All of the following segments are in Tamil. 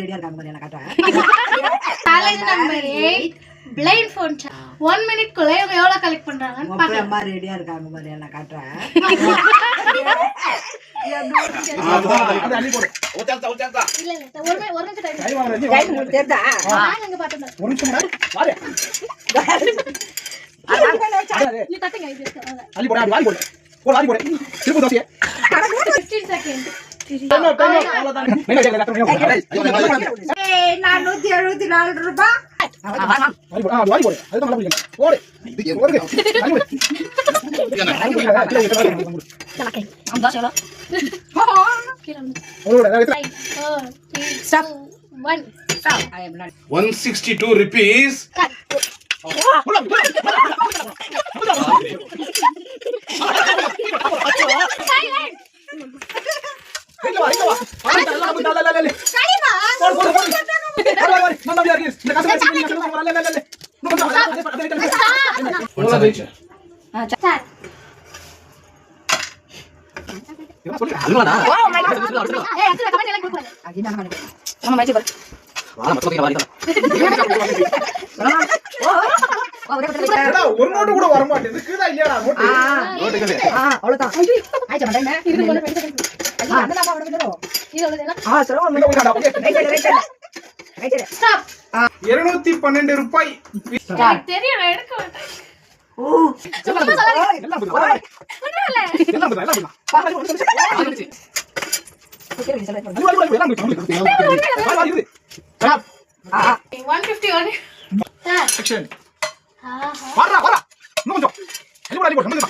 ரெடியா இருக்காங்க பாரு நான் காட்றேன். Challenge number 8 blind phone 1 minute குள்ள இவங்க எவ்வளவு கலெக்ட் பண்றாங்கன்னு பாக்கலாம். அம்மா ரெடியா இருக்காங்க பாரு நான் காட்றேன். அது அள்ளி போடு. ஓச்சல்தா இல்ல ஒரு நிமிஷம் டைம் டைம் முடிஞ்சதா நான் அங்க பார்த்தேன். ஒரு நிமிஷம் வாரு. நீ தட்டுங்க இது அள்ளி போடு. வாரி போடு. போடு வாரி போடு. திருப்பு தோசியே. 15 செகண்ட் அவ்வளவுதான். நீங்க கேக்குற கட்டணும். ஏய் நான் 174 ரூபாய். வாரி போடு. அதுதான் நல்லா பிடிக்கும். போடு. போடு. வாரி போடு. Stop. 1 I am not 162 rupees. ஒரு நோட்டு கூட வர மாட்டேங்குது. இருக்குதா இல்லையாடா நோட்டு? அவ்வளவுதான். ஆயிச்சா மண்டை இது போல பெருசு அந்த நாம அவட விடுறோம். இது உள்ளதெல்லாம் சிரமம் ரைட் ஸ்டாப் 212 ரூபாய். எனக்கு தெரியும் நான் எடுக்க மாட்டேன் சும்மா சொல்லாதீங்க எல்லாம் புரியுது. புரியல எல்லாம் புரியுது. எல்லாம் புரியுது. எல்லாம் புரியுது. 151 சார் செக்ஷன். ஆஹா வாடா வாடா. இன்னும் கொஞ்சம். அள்ளி போடு.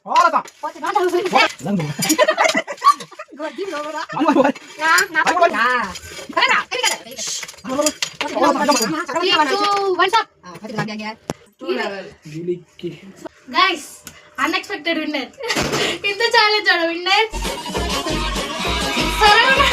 அவ்வளவுதான். போச்சு நான் சொல்றேன் எல்லாம் புரியுது. கோடி லோவரா வாங்க வாங்க. நான் கரெக்டா Guys, unexpected winner. இந்த சேலஞ்சோட winner சரவணா